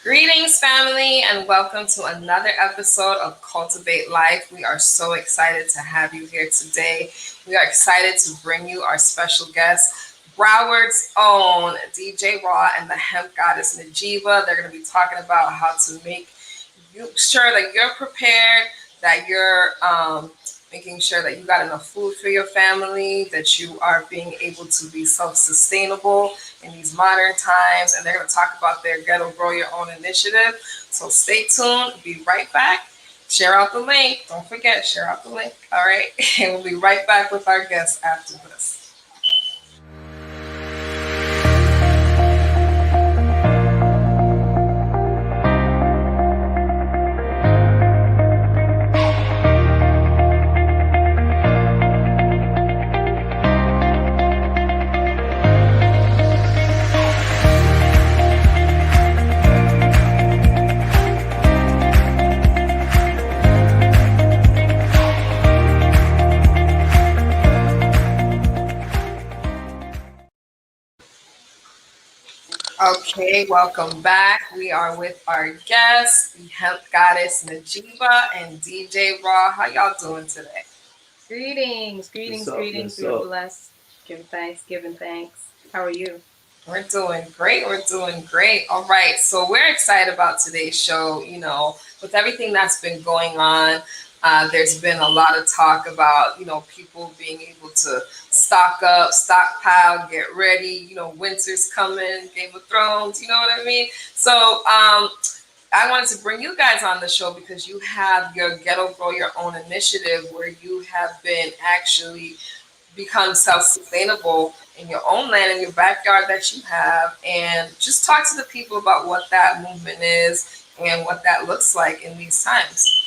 Greetings, family, and welcome to another episode of Cultivate Life. We are so excited to have you here today. We are excited to bring you our special guest, Broward's own DJ Raw and the Hemp Goddess Najeebah. They're going to be talking about how to make you sure that you're prepared, that you're making sure that you got enough food for your family, that you are being able to be self-sustainable in these modern times. And they're going to talk about their Ghetto Grow Your Own initiative. So stay tuned. Be right back. Share out the link. Don't forget, share out the link. All right. And we'll be right back with our guests after this. Okay, welcome back. We are with our guests, the Hemp Goddess Najeebah and DJ Raw. How y'all doing today? Greetings, greetings, greetings. We are blessed. Giving thanks. How are you? We're doing great. We're doing great. All right. So we're excited about today's show. With everything that's been going on, there's been a lot of talk about, people being able to stock up, stockpile, get ready. Winter's coming, Game of Thrones, you know what I mean? So I wanted to bring you guys on the show because you have your Ghetto Grow Your Own initiative where you have been actually become self-sustainable in your own land, in your backyard that you have, and just talk to the people about what that movement is and what that looks like in these times.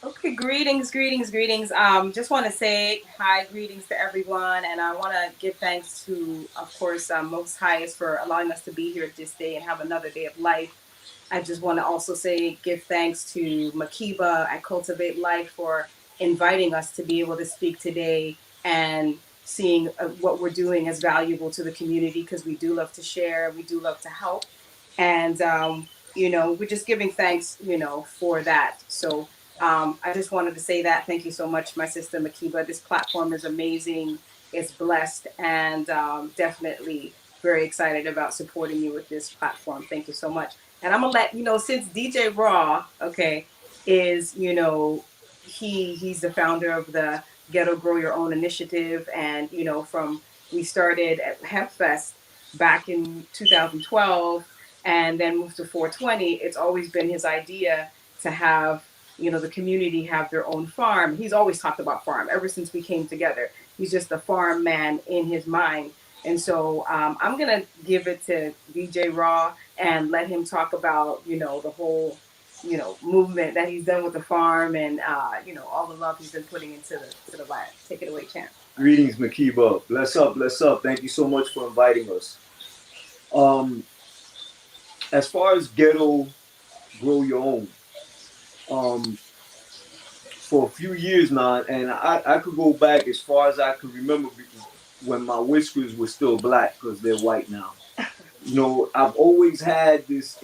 Okay, greetings. Just want to say hi, greetings to everyone, and I want to give thanks to, of course, Most Highest for allowing us to be here this day and have another day of life. I just want to also give thanks to Najeebah at Cultivate Life for inviting us to be able to speak today and seeing what we're doing as valuable to the community because we do love to share, we do love to help, and we're just giving thanks, for that. So I just wanted to say that. Thank you so much, my sister Najeebah. This platform is amazing. It's blessed, and definitely very excited about supporting you with this platform. Thank you so much. And I'm gonna let since DJ Raw, okay, is he's the founder of the Ghetto Grow Your Own initiative, and from we started at Hemp Fest back in 2012, and then moved to 420. It's always been his idea to have the community have their own farm. He's always talked about farm ever since we came together. He's just a farm man in his mind. And so I'm going to give it to DJ Raw and let him talk about, the whole, movement that he's done with the farm and, all the love he's been putting into the land. Take it away, champ. Greetings, Najeebah. Bless up, bless up. Thank you so much for inviting us. As far as Ghetto Grow Your Own, for a few years now, and I could go back as far as I could remember when my whiskers were still black because they're white now. I've always had this,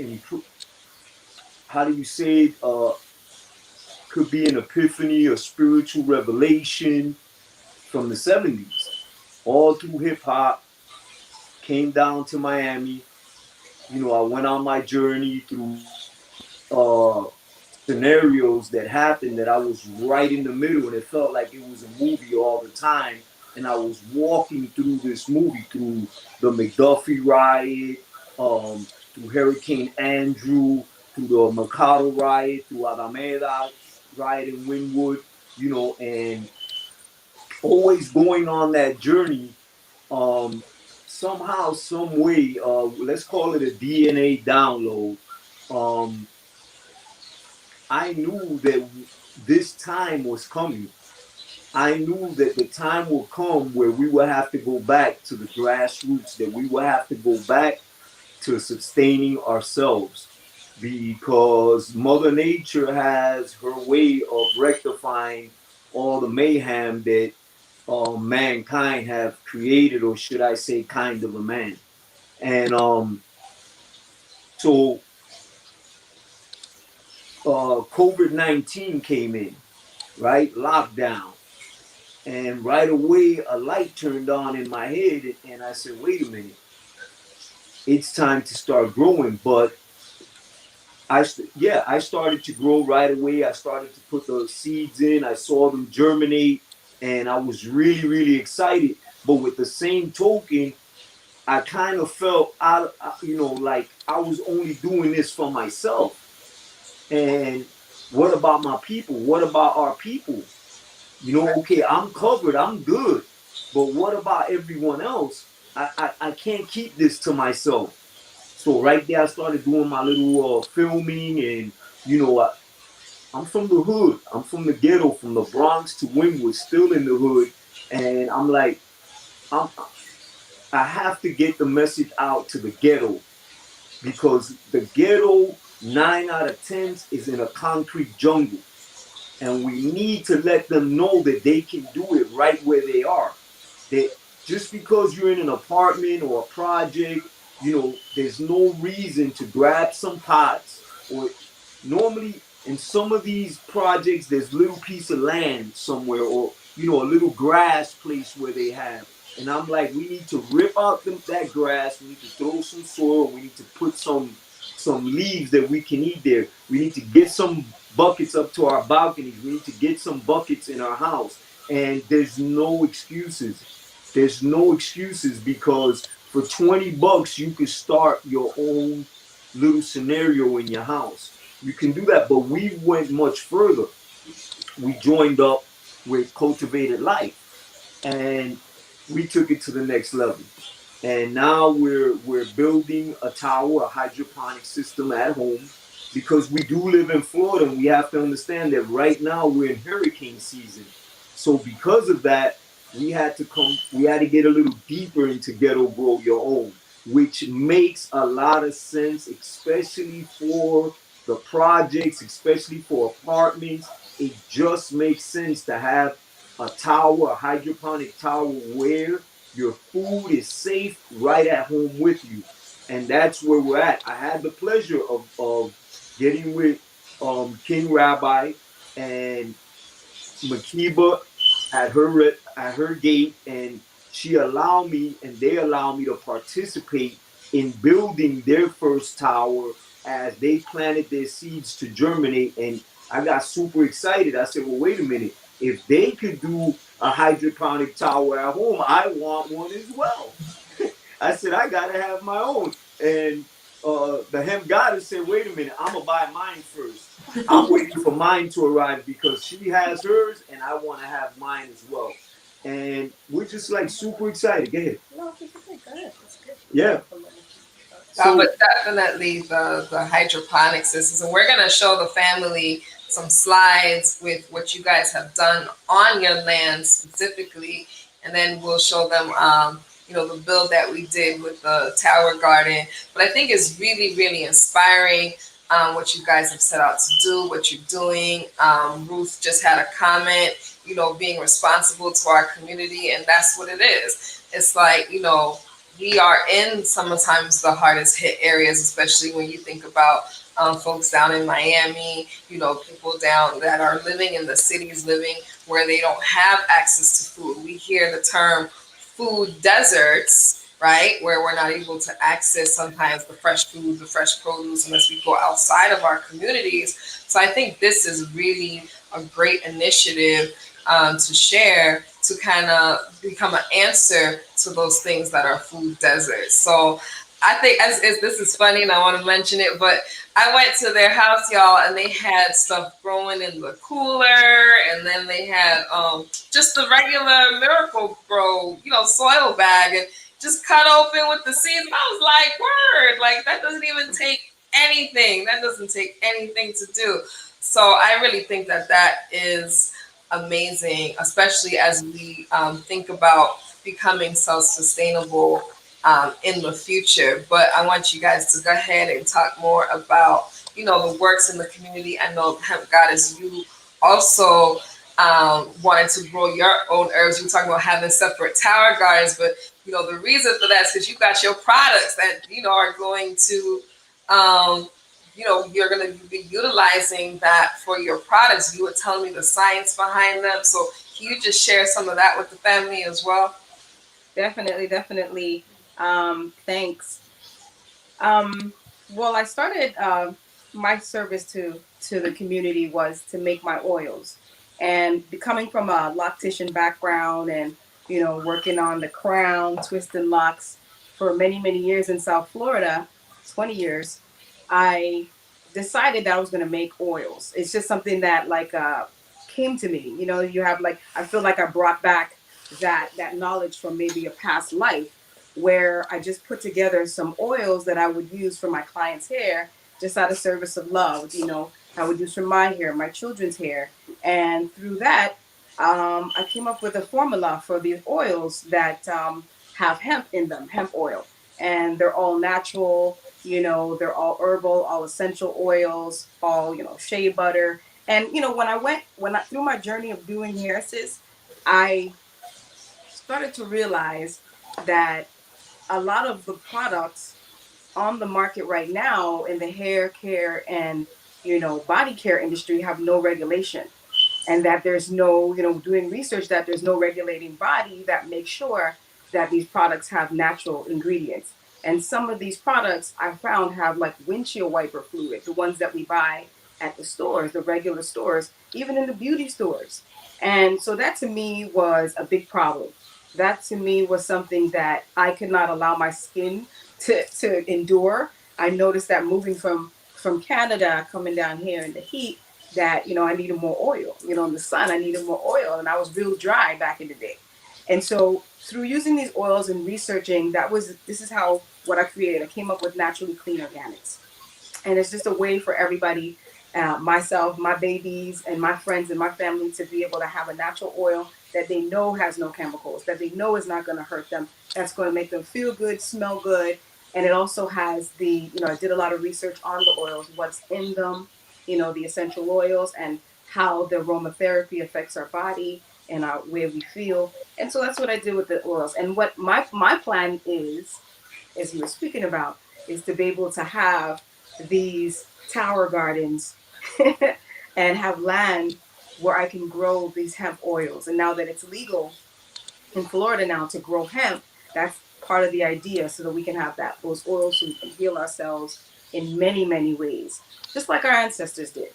how do you say it, could be an epiphany, a spiritual revelation from the 70s. All through hip hop, came down to Miami. I went on my journey through scenarios that happened that I was right in the middle, and it felt like it was a movie all the time. And I was walking through this movie, through the McDuffie riot, through Hurricane Andrew, through the Mercado riot, through Alameda riot in Wynwood, and always going on that journey. Somehow, some way, let's call it a DNA download. I knew that this time was coming. I knew that the time will come where we will have to go back to the grassroots, that we will have to go back to sustaining ourselves, because Mother Nature has her way of rectifying all the mayhem that mankind have created, or should I say kind of a man. And So COVID-19 came in, right? Lockdown. And right away, a light turned on in my head, and I said, wait a minute, it's time to start growing. But I started to grow right away. I started to put the seeds in. I saw them germinate, and I was really, really excited. But with the same token, I kind of felt like I was only doing this for myself. And what about my people? What about our people? Okay, I'm covered, I'm good. But what about everyone else? I can't keep this to myself. So right there, I started doing my little filming, and you know, I, I'm from the hood. I'm from the ghetto, from the Bronx to Wynwood, still in the hood, and I'm like, I'm, I have to get the message out to the ghetto because the ghetto 9 out of 10 is in a concrete jungle, and we need to let them know that they can do it right where they are. That just because you're in an apartment or a project, there's no reason to grab some pots. Or normally in some of these projects, there's a little piece of land somewhere, or a little grass place where they have. And I'm like, we need to rip out that grass. We need to throw some soil. We need to put some leaves that we can eat there. We need to get some buckets up to our balconies. We need to get some buckets in our house. And there's no excuses. There's no excuses because for $20 you can start your own little scenario in your house. You can do that, but we went much further. We joined up with Cultivated Life, and we took it to the next level. And now we're building a tower, a hydroponic system at home, because we do live in Florida, and we have to understand that right now we're in hurricane season. So because of that, we had to get a little deeper into Ghetto Grow Your Own, which makes a lot of sense, especially for the projects, especially for apartments. It just makes sense to have a tower, a hydroponic tower, where your food is safe right at home with you. And that's where we're at. I had the pleasure of getting with King Rabbi and Najeebah at her gate, and she allowed me, and they allowed me to participate in building their first tower as they planted their seeds to germinate. And I got super excited. I said, well, wait a minute. If they could do a hydroponic tower at home, I want one as well. I said, I gotta have my own. And the hemp goddess said, wait a minute, I'm gonna buy mine first. I'm waiting for mine to arrive because she has hers and I want to have mine as well. And we're just like super excited. Go ahead. No, keep it good. It's good. Yeah. But So definitely the hydroponic systems, and we're gonna show the family some slides with what you guys have done on your land specifically, and then we'll show them, the build that we did with the tower garden. But I think it's really, really inspiring. What you guys have set out to do, what you're doing. Ruth just had a comment, being responsible to our community, and that's what it is. It's like, we are in sometimes the hardest hit areas, especially when you think about folks down in Miami, people down that are living in the cities, living where they don't have access to food. We hear the term food deserts, right? Where we're not able to access sometimes the fresh food, the fresh produce, unless we go outside of our communities. So I think this is really a great initiative to share, to kind of become an answer to those things that are food deserts. So I think as this is funny, and I want to mention it, but I went to their house, y'all, and they had stuff growing in the cooler, and then they had just the regular Miracle Grow, soil bag, and just cut open with the seeds. And I was like, word, like that doesn't even take anything. That doesn't take anything to do. So I really think that is amazing, especially as we think about becoming self-sustainable in the future. But I want you guys to go ahead and talk more about, the works in the community. I know Hemp Goddess, you also wanted to grow your own herbs. You were talking about having separate tower gardens, but the reason for that is because you got your products that are going to um, you're going to be utilizing that for your products. You were telling me the science behind them. So can you just share some of that with the family as well? Definitely, definitely. Thanks. Um, well, I started my service to the community was to make my oils, and coming from a loctician background, and working on the crown, twisting locks for many many years in South Florida, 20 years, I decided that I was going to make oils. It's just something that came to me. You have like I feel like I brought back that knowledge from maybe a past life where I just put together some oils that I would use for my clients' hair, just out of service of love. I would use for my hair, my children's hair, and through that, I came up with a formula for these oils that have hemp in them, hemp oil, and they're all natural. They're all herbal, all essential oils, all shea butter. And when I through my journey of doing hair, sis, I started to realize that a lot of the products on the market right now in the hair care and body care industry have no regulation, and that there's no doing research, that there's no regulating body that makes sure that these products have natural ingredients. And some of these products I found have like windshield wiper fluid, the ones that we buy at the stores, the regular stores, even in the beauty stores. And so that to me was a big problem. That to me was something that I could not allow my skin to endure. I noticed that moving from Canada, coming down here in the heat, that I needed more oil. In the sun I needed more oil, and I was real dry back in the day. And so through using these oils and researching, this is how what I created. I came up with naturally clean organics, and it's just a way for everybody, myself, my babies, and my friends and my family, to be able to have a natural oil that they know has no chemicals, that they know is not going to hurt them, that's going to make them feel good, smell good. And it also has I did a lot of research on the oils, what's in them, the essential oils, and how the aromatherapy affects our body and our where we feel. And so that's what I did with the oils. And what my plan is, as you were speaking about, is to be able to have these tower gardens and have land where I can grow these hemp oils. And now that it's legal in Florida now to grow hemp, that's part of the idea, so that we can have those oils so we can heal ourselves in many, many ways, just like our ancestors did.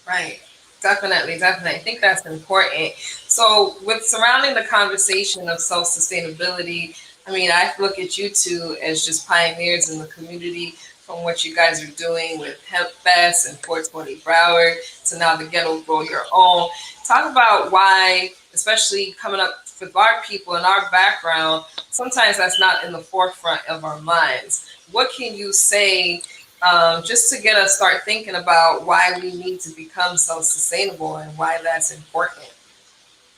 Right. Definitely, definitely. I think that's important. So, with surrounding the conversation of self sustainability, I mean, I look at you two as just pioneers in the community from what you guys are doing with Hemp Fest and 420 Broward to now the Ghetto Grow Your Own. Talk about why, especially coming up with our people in our background, sometimes that's not in the forefront of our minds. What can you say just to get us start thinking about why we need to become self-sustainable and why that's important?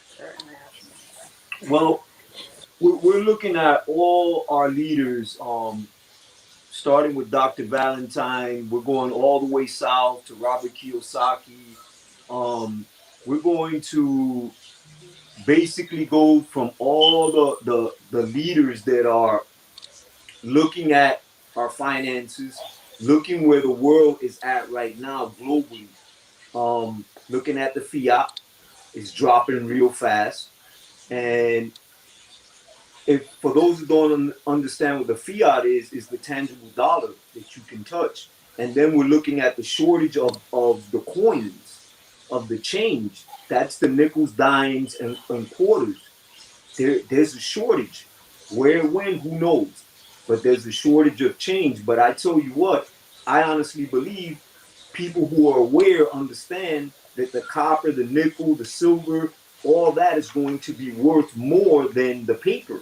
Certainly. Well, we're looking at all our leaders, starting with Dr. Valentine. We're going all the way south to Robert Kiyosaki. We're going to basically go from all the leaders that are looking at our finances, looking where the world is at right now globally, looking at the fiat is dropping real fast. And if for those who don't understand what the fiat is the tangible dollar that you can touch. And then we're looking at the shortage of the coins, of the change. That's the nickels, dimes, and quarters. There's a shortage. Where, when, who knows? But there's a shortage of change. But I tell you what, I honestly believe people who are aware understand that the copper, the nickel, the silver, all that is going to be worth more than the paper.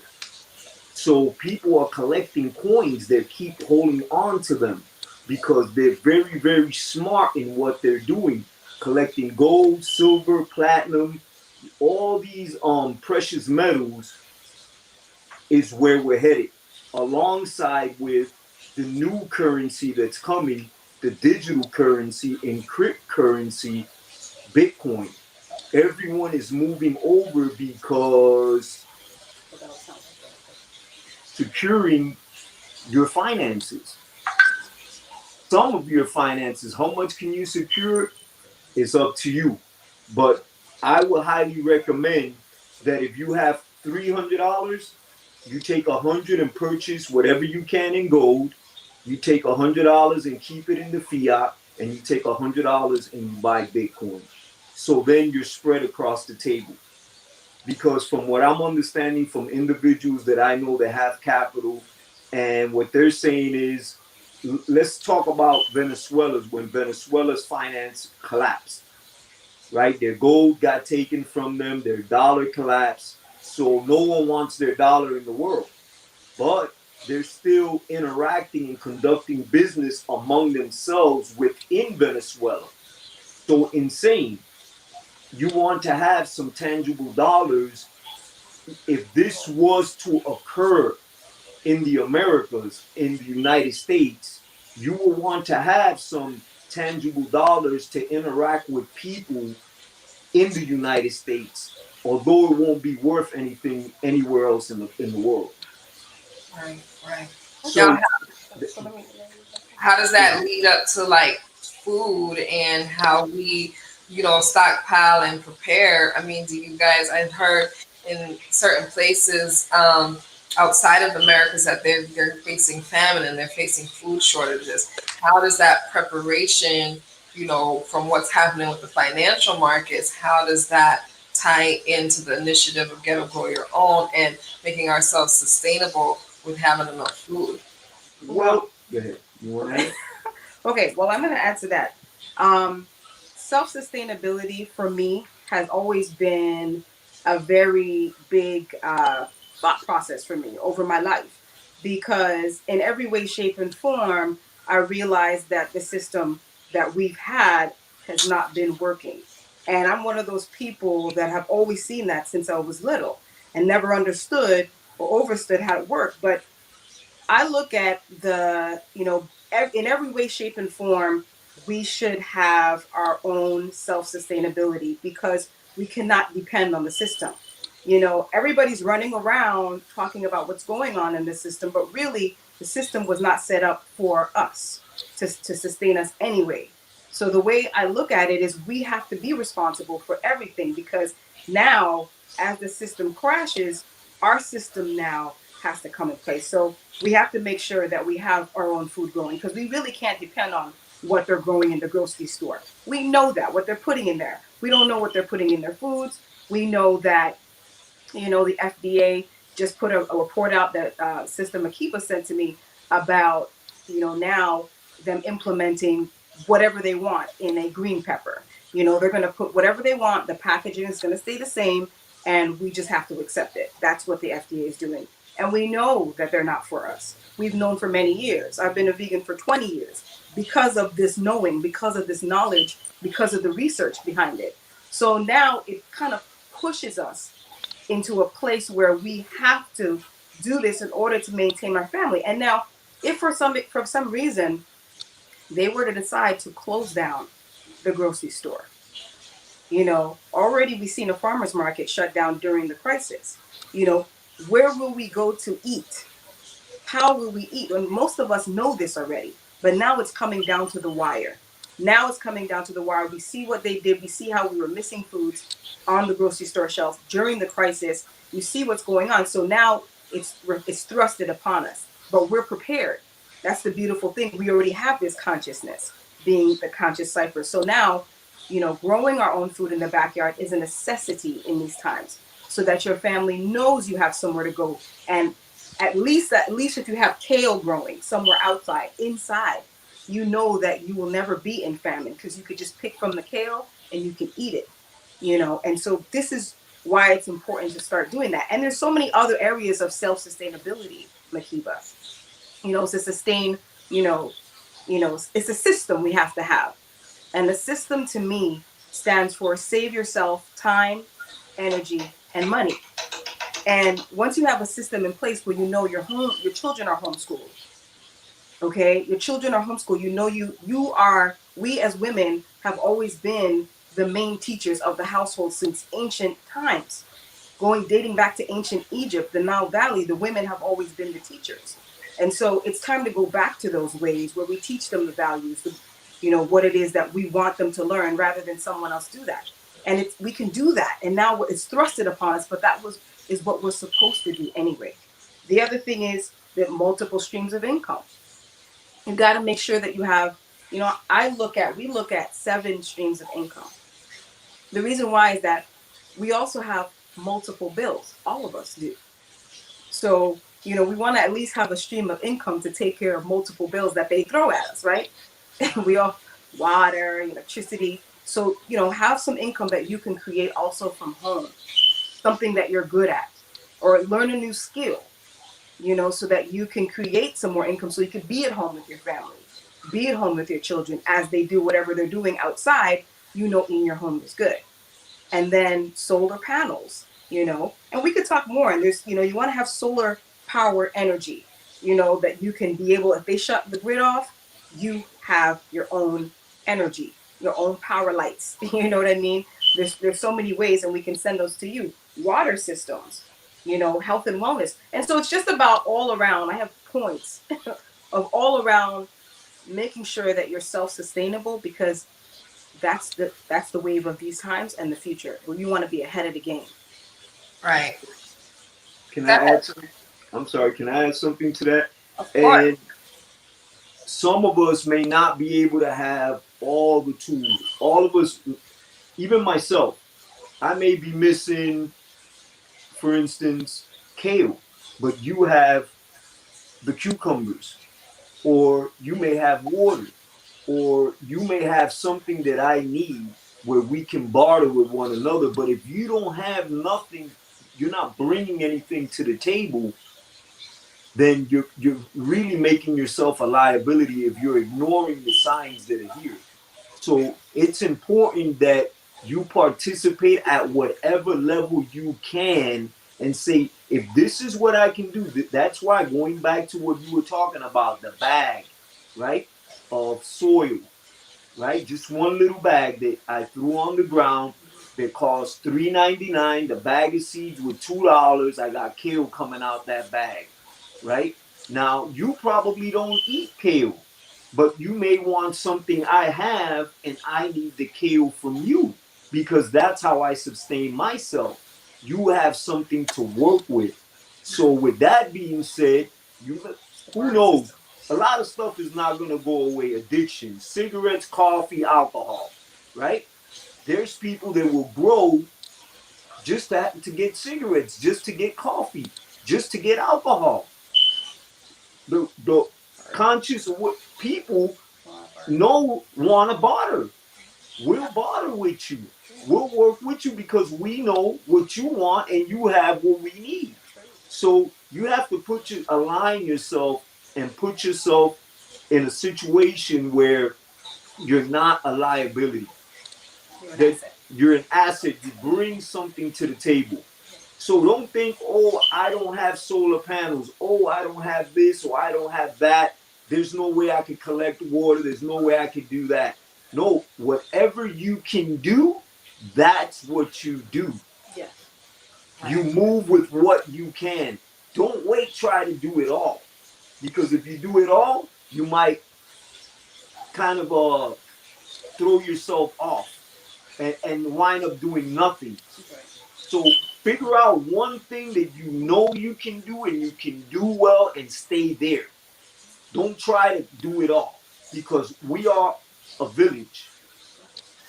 So people are collecting coins. They keep holding on to them because they're very, very smart in what they're doing, collecting gold, silver, platinum, all these precious metals is where we're headed, alongside with the new currency that's coming, the digital currency, encrypt currency, Bitcoin. Everyone is moving over because securing your finances. some of your finances. How much can you secure? It's up to you. But I would highly recommend that if you have $300, you take 100 and purchase whatever you can in gold. You take $100 and keep it in the fiat, and you take $100 and you buy Bitcoin. So then you're spread across the table. Because from what I'm understanding from individuals that I know that have capital, and what they're saying is, let's talk about Venezuela's when Venezuela's finance collapsed, right? Their gold got taken from them, their dollar collapsed. So no one wants their dollar in the world, but they're still interacting and conducting business among themselves within Venezuela. So insane. You want to have some tangible dollars. If this was to occur in the Americas, in the United States, you will want to have some tangible dollars to interact with people in the United States, although it won't be worth anything anywhere else in the world. Right, right. Now, So, how does that lead up to like food and how we, stockpile and prepare? I mean, do you guys, I've heard in certain places outside of the Americas that they're facing famine and they're facing food shortages. How does that preparation, from what's happening with the financial markets, how does that tie into the initiative of Ghetto Grow Your Own and making ourselves sustainable with having enough food? well, go ahead. You want to add? Okay, well, I'm going to add to that. Self-sustainability for me has always been a very big thought process for me over my life, because in every way, shape, and form, I realized that the system that we've had has not been working. And I'm one of those people that have always seen that since I was little and never understood or overstood how it worked. But I look at in every way, shape, and form, we should have our own self-sustainability because we cannot depend on the system. Everybody's running around talking about what's going on in the system, but really the system was not set up for us to sustain us anyway. So the way I look at it is we have to be responsible for everything, because now as the system crashes, our system now has to come in place. So we have to make sure that we have our own food growing, because we really can't depend on what they're growing in the grocery store. We know that, what they're putting in there. We don't know what they're putting in their foods. We know that, the FDA just put a report out that Sister Najeebah sent to me about, now them implementing whatever they want in a green pepper. They're going to put whatever they want. The packaging is going to stay the same, and we just have to accept it. That's what the FDA is doing. And we know that they're not for us. We've known for many years. I've been a vegan for 20 years because of this knowing, because of this knowledge, because of the research behind it. So now it kind of pushes us into a place where we have to do this in order to maintain our family. And now, if for some reason they were to decide to close down the grocery store, already we've seen a farmer's market shut down during the crisis. Where will we go to eat? How will we eat? And most of us know this already, but now it's coming down to the wire. Now it's coming down to the wire. We see what they did. We see how we were missing foods on the grocery store shelf during the crisis. You see what's going on. So now it's thrusted upon us, but we're prepared. That's the beautiful thing. We already have this consciousness, being the conscious cipher. So now, growing our own food in the backyard is a necessity in these times, so that your family knows you have somewhere to go. And at least if you have kale growing somewhere outside, inside, you know that you will never be in famine, because you could just pick from the kale and you can eat it, And so this is why it's important to start doing that. And there's so many other areas of self-sustainability, Najeebah. To sustain, it's a system we have to have. And the system to me stands for save yourself time, energy, and money. And once you have a system in place where your children are homeschooled, okay, your children are homeschooled, we as women have always been the main teachers of the household since ancient times. Dating back to ancient Egypt, the Nile Valley, the women have always been the teachers. And so it's time to go back to those ways where we teach them the values, what it is that we want them to learn rather than someone else do that. And we can do that. And now it's thrusted upon us, but is what we're supposed to do anyway. The other thing is that multiple streams of income. You got to make sure that you have, we look at 7 streams of income. The reason why is that we also have multiple bills. All of us do. So, we want to at least have a stream of income to take care of multiple bills that they throw at us, right? We all water, electricity. So, have some income that you can create also from home, something that you're good at, or learn a new skill, so that you can create some more income so you can be at home with your family, be at home with your children as they do whatever they're doing outside, in your home is good. And then solar panels, and we could talk more. And there's, you want to have solar power energy, that you can be able, if they shut the grid off, you have your own energy, your own power lights. You know what I mean? There's so many ways, and we can send those to you. Water systems, health and wellness. And so it's just about all around. I have points of all around making sure that you're self-sustainable, because that's the wave of these times and the future, where you want to be ahead of the game. Right. Can I add something? I'm sorry, can I add something to that? Of course. And some of us may not be able to have all the tools. All of us, even myself, I may be missing, for instance, kale, but you have the cucumbers, or you may have water, or you may have something that I need where we can barter with one another. But if you don't have nothing, you're not bringing anything to the table, then you're really making yourself a liability if you're ignoring the signs that are here. So it's important that you participate at whatever level you can and say, if this is what I can do, that's why, going back to what you were talking about, the bag, right, of soil, right? Just one little bag that I threw on the ground that cost $3.99. The bag of seeds with $2. I got kale coming out that bag, right? Now, you probably don't eat kale, but you may want something I have, and I need the kale from you, because that's how I sustain myself. You have something to work with. So with that being said, who knows? A lot of stuff is not going to go away. Addiction, cigarettes, coffee, alcohol, right? There's people that will grow just to get cigarettes, just to get coffee, just to get alcohol. The conscious people want to barter. We'll barter with you. We'll work with you because we know what you want and you have what we need. So you have to align yourself and put yourself in a situation where you're not a liability. You're an asset. You bring something to the table. So don't think, oh, I don't have solar panels. Oh, I don't have this, or I don't have that. There's no way I can collect water. There's no way I can do that. No, whatever you can do, that's what you do. Yeah. You move with what you can. Don't try to do it all. Because if you do it all, you might kind of throw yourself off and wind up doing nothing. So figure out one thing that you know you can do and you can do well, and stay there. Don't try to do it all, because we are a village.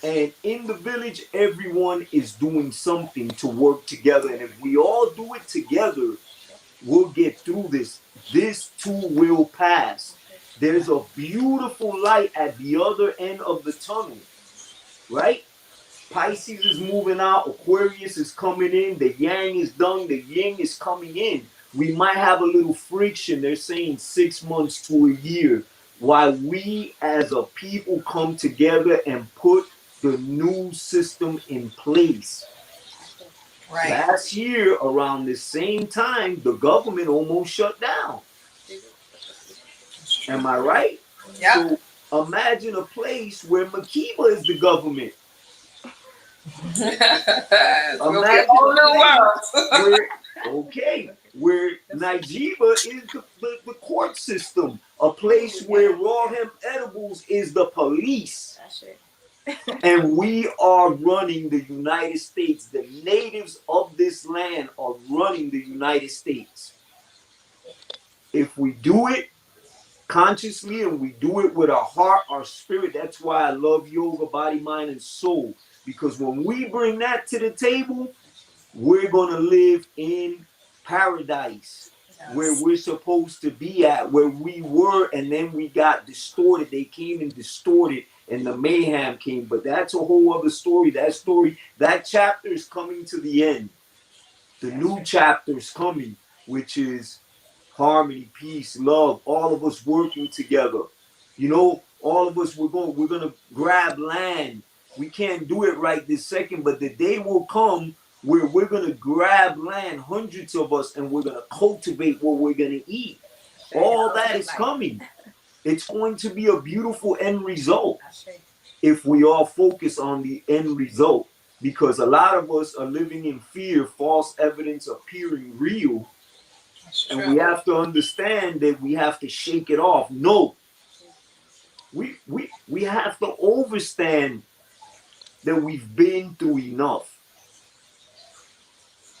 And in the village, everyone is doing something to work together. And if we all do it together, we'll get through this. This too will pass. There's a beautiful light at the other end of the tunnel, right? Pisces is moving out, Aquarius is coming in, the yang is done, the yin is coming in. We might have a little friction. They're saying 6 months to a year, while we as a people come together and put the new system in place. Right. Last year, around the same time, the government almost shut down. Am I right? Yeah. So imagine a place where Najeebah is the government. Imagine a whole new world. Okay, where Najeebah is the court system, a place where raw hemp edibles is the police. And we are running the United States. The natives of this land are running the United States. If we do it consciously and we do it with our heart, our spirit, that's why I love yoga, body, mind, and soul. Because when we bring that to the table, we're going to live in paradise. Yes. Where we're supposed to be at, where we were, and then we got distorted. They came and distorted, and the mayhem came. But that's a whole other story. That chapter is coming to the end. The new chapter is coming, which is harmony, peace, love, all of us working together. You know, all of us, we're gonna grab land. We can't do it right this second, but the day will come where we're gonna grab land, hundreds of us, and we're gonna cultivate what we're gonna eat. All that is coming. It's going to be a beautiful end result if we all focus on the end result. Because a lot of us are living in fear, false evidence appearing real. And we have to understand that we have to shake it off. No, we have to understand that we've been through enough.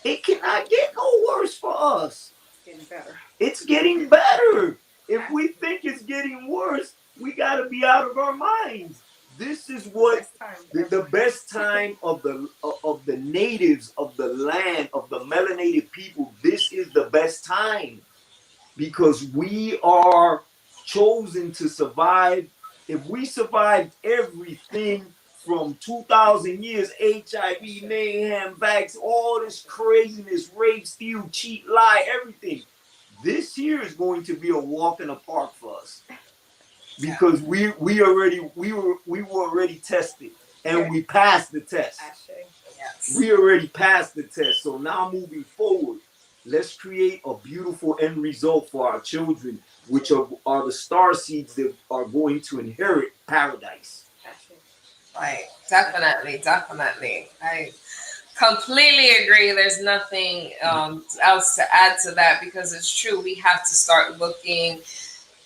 It cannot get no worse for us. It's getting better. It's getting better. If we think it's getting worse, we got to be out of our minds. This is what the best time of the natives of the land, of the melanated people. This is the best time because we are chosen to survive. If we survived everything from 2,000 years, HIV, mayhem, vax, all this craziness, rape, steal, cheat, lie, everything. This year is going to be a walk in the park for us. Because we were already tested and we passed the test. Yes. We already passed the test. So now moving forward, let's create a beautiful end result for our children, which are the star seeds that are going to inherit paradise. Right. Definitely. I completely agree. There's nothing else to add to that because it's true. We have to start looking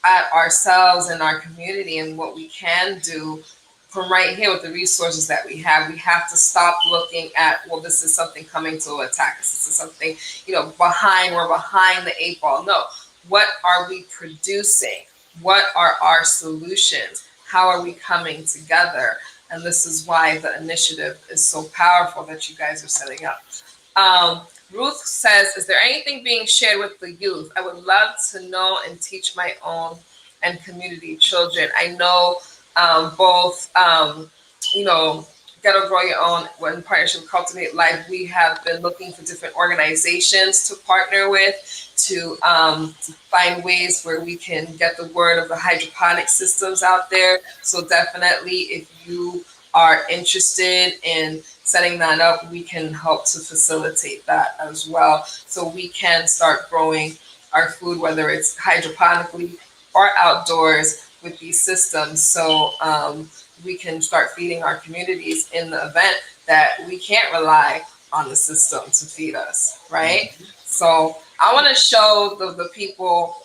at ourselves and our community and what we can do from right here with the resources that we have. We have to stop looking at, well, this is something coming to attack us. This is something, we're behind the 8 ball. No, what are we producing? What are our solutions? How are we coming together? And this is why the initiative is so powerful that you guys are setting up. Ruth says, is there anything being shared with the youth? I would love to know and teach my own and community children. I know both, Ghetto Grow Your Own, in partnership with Cultivate Life, we have been looking for different organizations to partner with to find ways where we can get the word of the hydroponic systems out there. So definitely, if you are interested in setting that up, we can help to facilitate that as well. So we can start growing our food, whether it's hydroponically or outdoors with these systems. So we can start feeding our communities in the event that we can't rely on the system to feed us, right? Mm-hmm. So I want to show the people,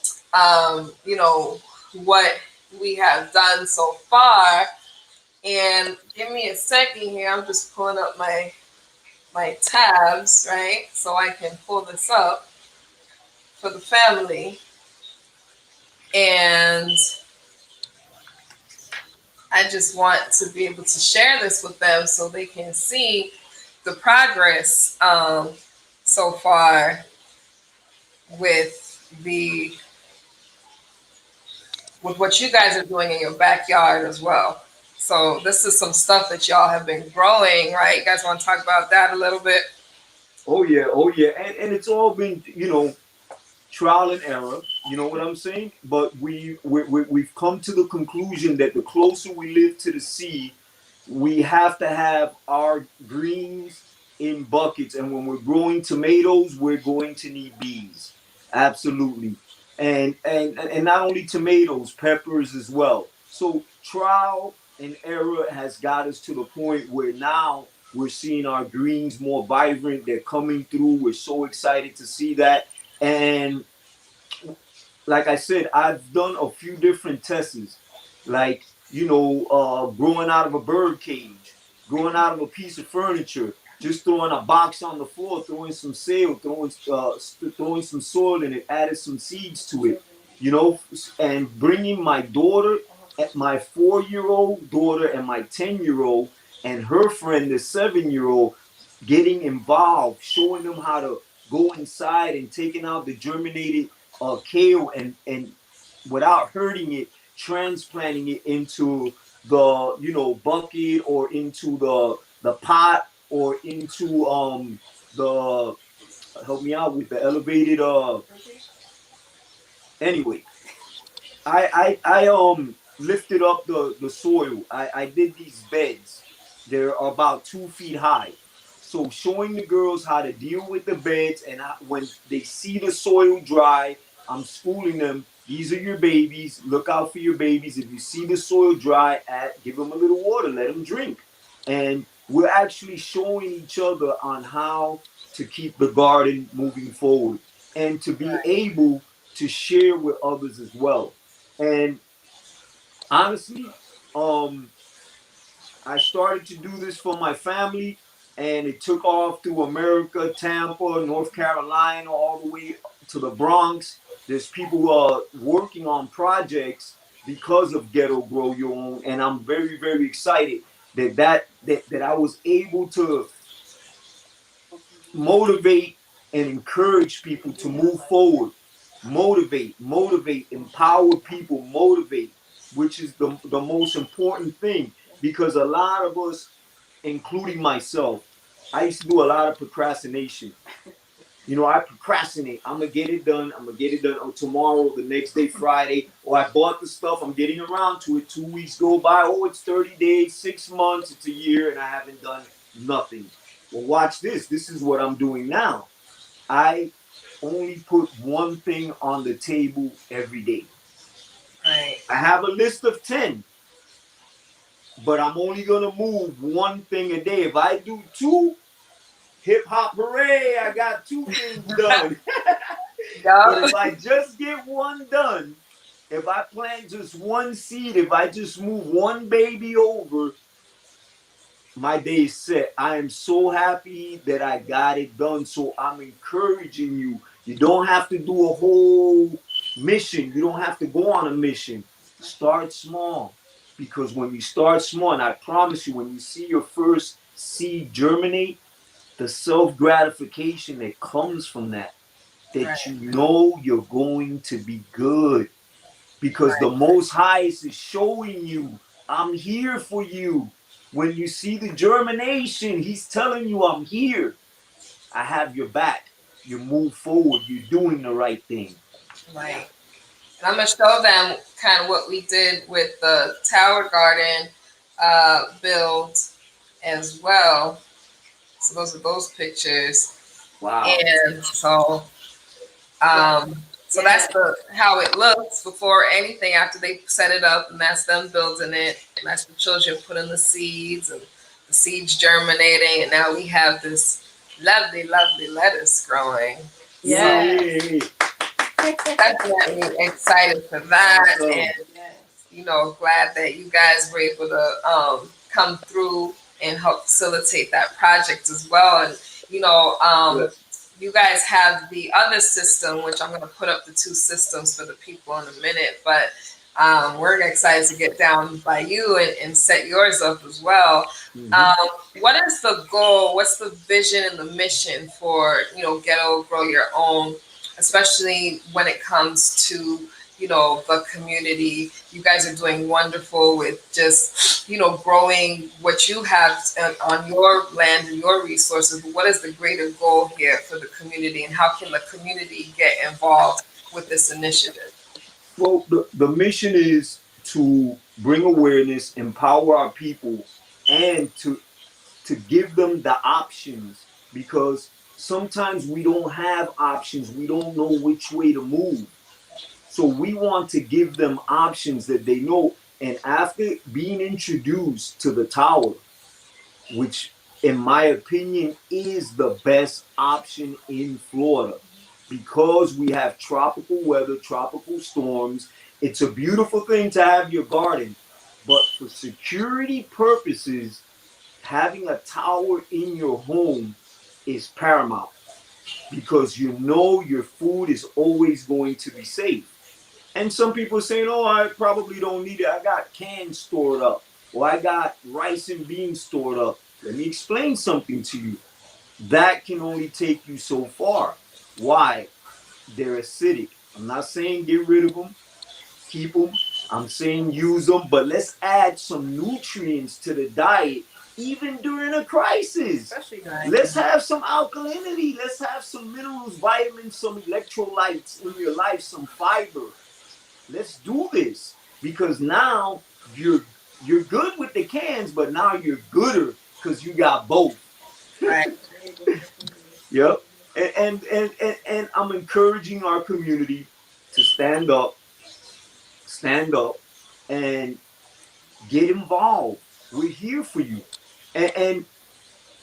what we have done so far. And give me a second here. I'm just pulling up my tabs, right? So I can pull this up for the family. And I just want to be able to share this with them so they can see the progress so far with what you guys are doing in your backyard as well. So this is some stuff that y'all have been growing, right? You guys want to talk about that a little bit? Oh yeah. And it's all been, trial and error. You know what I'm saying? But we've come to the conclusion that the closer we live to the sea, we have to have our greens in buckets. And when we're growing tomatoes, we're going to need bees. Absolutely. And not only tomatoes, peppers as well. So trial and error has got us to the point where now we're seeing our greens more vibrant. They're coming through. We're so excited to see that. And like I said, I've done a few different tests, like growing out of a bird cage, growing out of a piece of furniture, just throwing a box on the floor, throwing some sail, throwing some soil in it, added some seeds to it, and bringing my daughter, my 4-year-old daughter, and my 10-year-old, and her friend, the 7-year-old, getting involved, showing them how to go inside and taking out the germinated kale and without hurting it, transplanting it into the bucket or into the pot or into the help me out with the elevated anyway. I lifted up the soil. I did these beds. They're about 2 feet high. So showing the girls how to deal with the beds, and when they see the soil dry, I'm schooling them. These are your babies. Look out for your babies. If you see the soil dry, give them a little water. Let them drink. And we're actually showing each other on how to keep the garden moving forward and to be able to share with others as well. And honestly, I started to do this for my family, and it took off through America, Tampa, North Carolina, all the way to the Bronx. There's people working on projects because of Ghetto Grow Your Own, and I'm very, very excited that I was able to motivate and encourage people to move forward. Motivate, empower people, motivate, which is the most important thing, because a lot of us, including myself, I used to do a lot of procrastination. I procrastinate. I'm gonna get it done. I'm gonna get it done tomorrow, the next day, Friday. Or I bought the stuff. I'm getting around to it. 2 weeks go by. Oh, it's 30 days, 6 months, it's a year, and I haven't done nothing. Well, watch this. This is what I'm doing now. I only put one thing on the table every day. Right. I have a list of 10, but I'm only gonna move one thing a day. If I do two, hip hop hooray, I got 2 things done. But if I just get one done, if I plant just one seed, if I just move one baby over, my day is set. I am so happy that I got it done. So I'm encouraging you. You don't have to do a whole mission. You don't have to go on a mission. Start small. Because when you start small, and I promise you, when you see your first seed germinate, the self-gratification that comes from that you know you're going to be good. Because the Most Highest is showing you, I'm here for you. When you see the germination, he's telling you, I'm here. I have your back. You move forward. You're doing the right thing. Right. And I'm going to show them kind of what we did with the Tower Garden build as well. So those are those pictures. Wow. And so that's how it looks before anything, after they set it up, and that's them building it. And that's the children putting the seeds and the seeds germinating. And now we have this lovely, lovely lettuce growing. Yeah. Definitely excited for that. And, glad that you guys were able to come through and help facilitate that project as well. And, you guys have the other system, which I'm going to put up the 2 systems for the people in a minute, but we're excited to get down by you and set yours up as well. Mm-hmm. What is the goal? What's the vision and the mission for, Ghetto Grow Your Own, especially when it comes to, the community? You guys are doing wonderful with just, growing what you have on your land and your resources. But what is the greater goal here for the community, and how can the community get involved with this initiative? Well, the mission is to bring awareness, empower our people, and to give them the options, because sometimes we don't have options. We don't know which way to move. So we want to give them options that they know. And after being introduced to the tower, which in my opinion is the best option in Florida, because we have tropical weather, tropical storms. It's a beautiful thing to have your garden, but for security purposes, having a tower in your home is paramount because you know your food is always going to be safe. And some people are saying, oh, I probably don't need it. I got cans stored up, or I got rice and beans stored up. Let me explain something to you. That can only take you so far. Why? They're acidic. I'm not saying get rid of them, keep them. I'm saying use them, but let's add some nutrients to the diet even during a crisis. Let's have some alkalinity. Let's have some minerals, vitamins, some electrolytes in your life, some fiber. Let's do this because now you're good with the cans, but now you're gooder because you got both. Right. Yep. And I'm encouraging our community to stand up, and get involved. We're here for you, and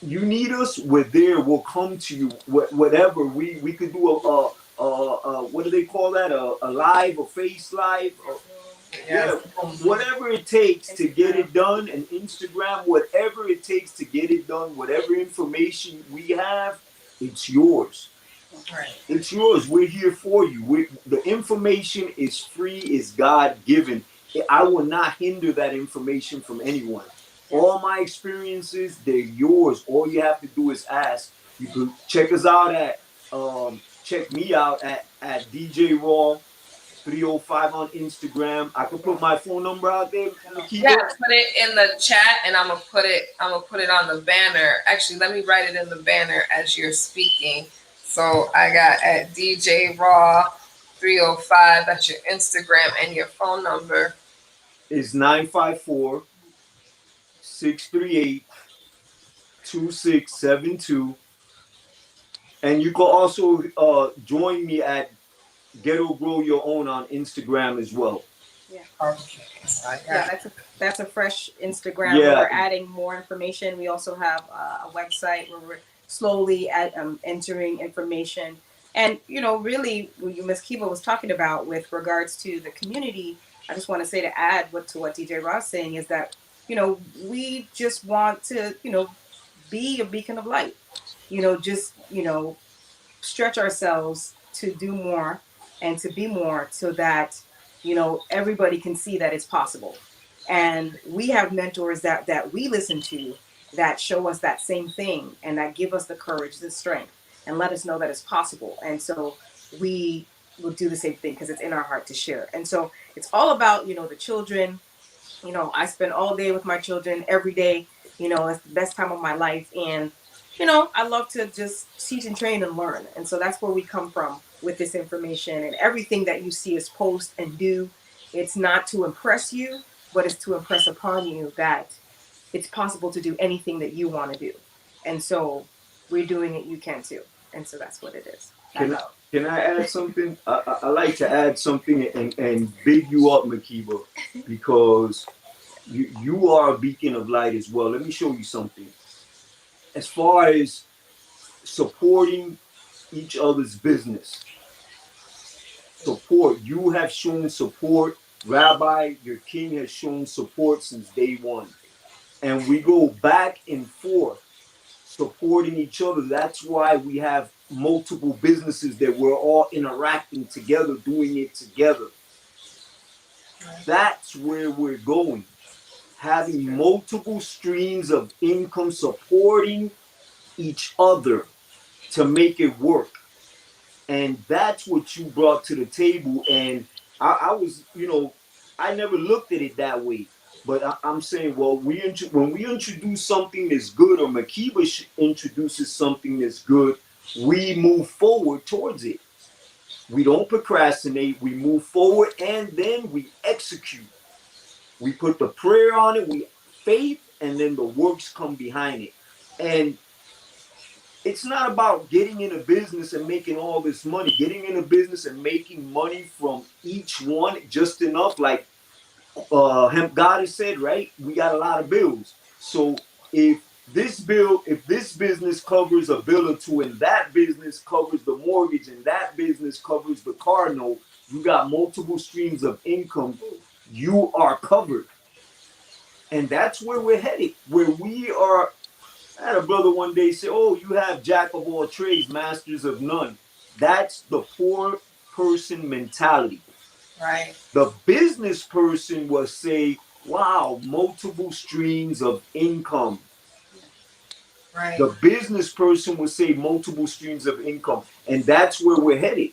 you need us. We're there. We'll come to you. Whatever we could do what do they call that? A live, a face live. Yeah, whatever it takes to get it done, and Instagram, whatever it takes to get it done, whatever information we have, it's yours. Right. It's yours. We're here for you. The information is free, is God given. I will not hinder that information from anyone. All my experiences, they're yours. All you have to do is ask. You can check us out check me out at DJ Raw 305 on Instagram. I can put my phone number out there. Yeah, put it in the chat, and I'm gonna put it on the banner. Actually, let me write it in the banner as you're speaking. So I got at DJ Raw 305. That's your Instagram, and your phone number is 954-638-2672. And you can also join me at Ghetto Grow Your Own on Instagram as well. Yeah. Okay. So That's a fresh Instagram. Yeah. Where we're adding more information. We also have a website where we're slowly entering information. And really, what Ms. Kiva was talking about with regards to the community, I just want to say to add to what DJ Ross is saying is that we just want to be a beacon of light. Just stretch ourselves to do more and to be more so that everybody can see that it's possible. And we have mentors that we listen to that show us that same thing and that give us the courage, the strength, and let us know that it's possible. And so we will do the same thing because it's in our heart to share. And so it's all about the children. I spend all day with my children every day. It's the best time of my life. And I love to just teach and train and learn. And so that's where we come from with this information. And everything that you see us post and do, it's not to impress you, but it's to impress upon you that it's possible to do anything that you want to do. And so we're doing it, you can too. And so that's what it is. Can I add something? I like to add something and big you up, Najeebah, because you are a beacon of light as well. Let me show you something. As far as supporting each other's business, you have shown support. Rabbi, your king has shown support since day one. And we go back and forth supporting each other. That's why we have multiple businesses that we're all interacting together, doing it together. That's where we're going. Having multiple streams of income, supporting each other to make it work. And that's what you brought to the table. And I was, I never looked at it that way. But I'm saying, well, when we introduce something that's good, or Najeebah introduces something that's good, we move forward towards it. We don't procrastinate. We move forward, and then we execute. We put the prayer on it, we faith, and then the works come behind it. And it's not about getting in a business and making all this money. Getting in a business and making money from each one just enough, like Hemp God has said, right? We got a lot of bills. So if this bill, if this business covers a bill or two, and that business covers the mortgage, and that business covers the car note, you got multiple streams of income, you are covered. And that's where we're headed, where we are. I had a brother one day say, "Oh, you have jack of all trades, masters of none." That's the poor person mentality. Right. The business person will say, "Wow, multiple streams of income." Right. The business person will say multiple streams of income. And that's where we're headed.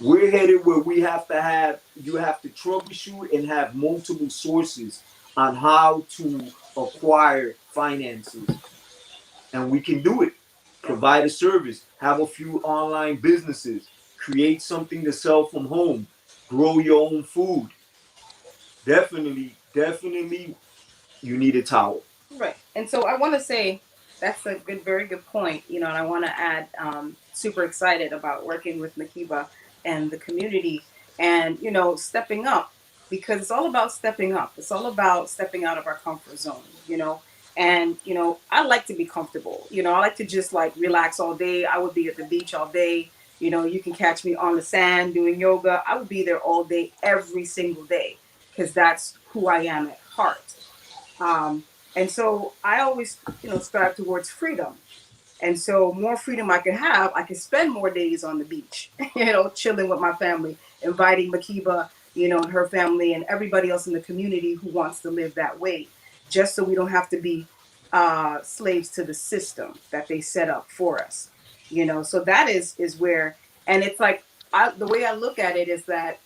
We're headed where you have to troubleshoot and have multiple sources on how to acquire finances. And we can do it. Provide a service, have a few online businesses, create something to sell from home, grow your own food. Definitely, definitely, you need a towel. Right. And so I want to say that's a good, very good point. And I want to add, super excited about working with Najeebah and the community and, stepping up because it's all about stepping up. It's all about stepping out of our comfort zone. And, I like to be comfortable. I like to just like relax all day. I would be at the beach all day. You can catch me on the sand doing yoga. I would be there all day, every single day because that's who I am at heart. Um, and so I always, strive towards freedom. And so more freedom I can have, I can spend more days on the beach, chilling with my family, inviting Makiba, and her family and everybody else in the community who wants to live that way, just so we don't have to be slaves to the system that they set up for us. So that is where, and it's like the way I look at it is that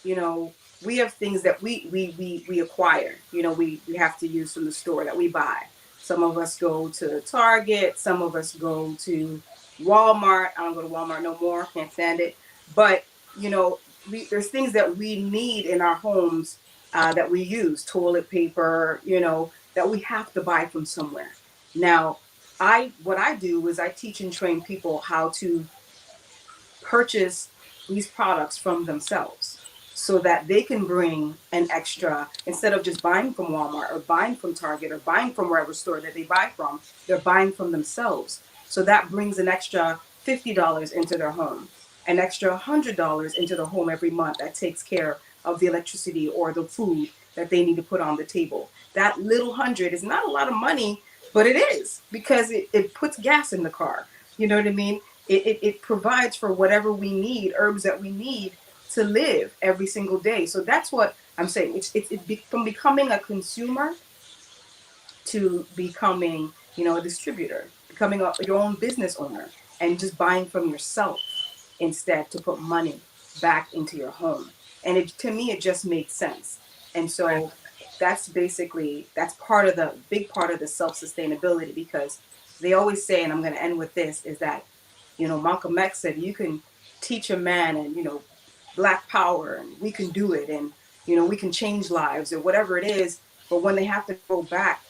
you know we have things that we acquire, we have to use from the store that we buy. Some of us go to Target, some of us go to Walmart. I don't go to Walmart no more, can't stand it. But there's things that we need in our homes, that we use, toilet paper, that we have to buy from somewhere. Now what I do is I teach and train people how to purchase these products from themselves so that they can bring an extra, instead of just buying from Walmart or buying from Target or buying from wherever store that they buy from, they're buying from themselves. So that brings an extra $50 into their home, an extra $100 into their home every month that takes care of the electricity or the food that they need to put on the table. That little hundred is not a lot of money, but it is because it puts gas in the car. You know what I mean? It provides for whatever we need, herbs that we need to live every single day. So that's what I'm saying. From becoming a consumer to becoming, a distributor, becoming your own business owner, and just buying from yourself instead to put money back into your home. And to me, it just made sense. And Right. so that's part of the big part of the self sustainability, because they always say, and I'm going to end with this, is that Malcolm X said you can teach a man and black power and we can do it, and we can change lives or whatever it is, but when they have to go back,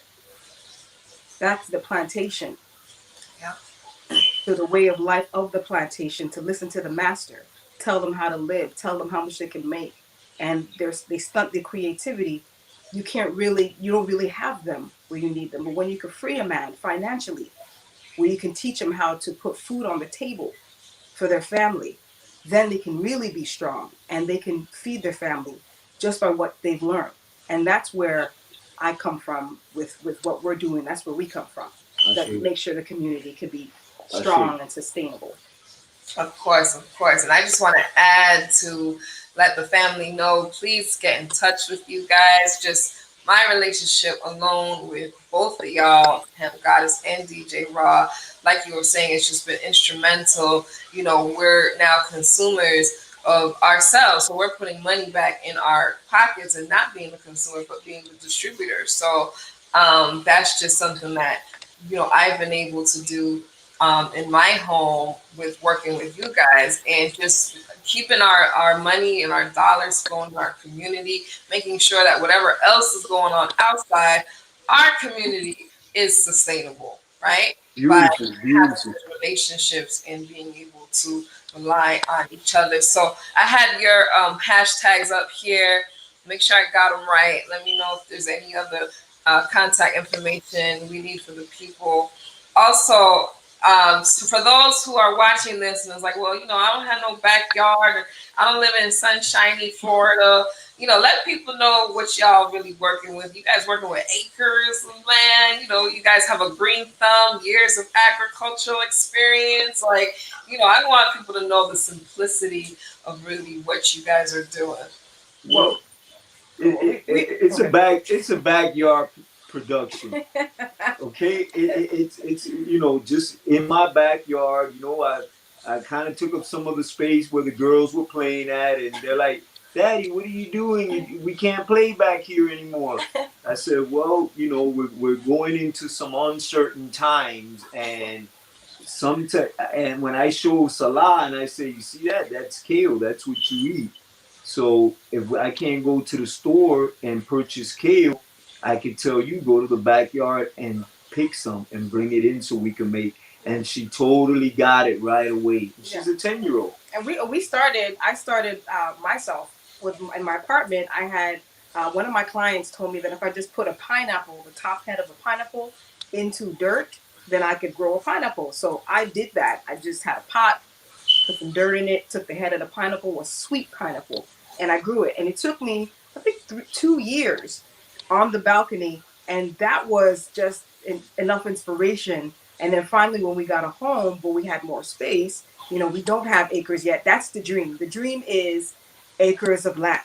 that's the plantation, Yeah. to the way of life of the plantation, to listen to the master, tell them how to live, tell them how much they can make, and they stunt their creativity. You don't really have them where you need them. But when you can free a man financially, where you can teach them how to put food on the table for their family, then they can really be strong and they can feed their family just by what they've learned. And that's where I come from with what we're doing. That's where we come from. I That see. make sure the community could be I see. strong and sustainable. Of course, of course. And I just want to add to let the family know, please get in touch with you guys. Just my relationship alone with both of y'all, Hemp Goddess and DJ Raw, like you were saying, it's just been instrumental. We're now consumers of ourselves. So we're putting money back in our pockets and not being the consumer, but being the distributor. So that's just something that, I've been able to do in my home with working with you guys, and just keeping our money and our dollars flowing to our community, making sure that whatever else is going on outside, our community is sustainable, right? By Beautiful, having beautiful. good relationships and being able to rely on each other. So I had your hashtags up here. Make sure I got them right. Let me know if there's any other contact information we need for the people. Also, so for those who are watching this and it's like, well, I don't have no backyard, or I don't live in sunshiny Florida. Let people know what y'all really working with. You guys working with acres of land. You guys have a green thumb, years of agricultural experience. Like, I want people to know the simplicity of really what you guys are doing. Well, it's a backyard production. Okay, it's just in my backyard. I kind of took up some of the space where the girls were playing at, and they're like, "Daddy, what are you doing? We can't play back here anymore." I said, "Well, we're going into some uncertain times, and and when I show Salah and I say, you see that? That's kale. That's what you eat. So if I can't go to the store and purchase kale, I can tell you go to the backyard and pick some and bring it in so we can make." And she totally got it right away. She's a 10-year-old. And I started myself in my apartment. I had one of my clients told me that if I just put the top head of a pineapple into dirt, then I could grow a pineapple. So I did that. I just had a pot, put some dirt in it, took the head of the pineapple, was sweet pineapple, and I grew it. And it took me, I think, 2 years on the balcony, and that was just enough inspiration. And then finally, when we got a home, but we had more space, we don't have acres yet. That's the dream. The dream is acres of land,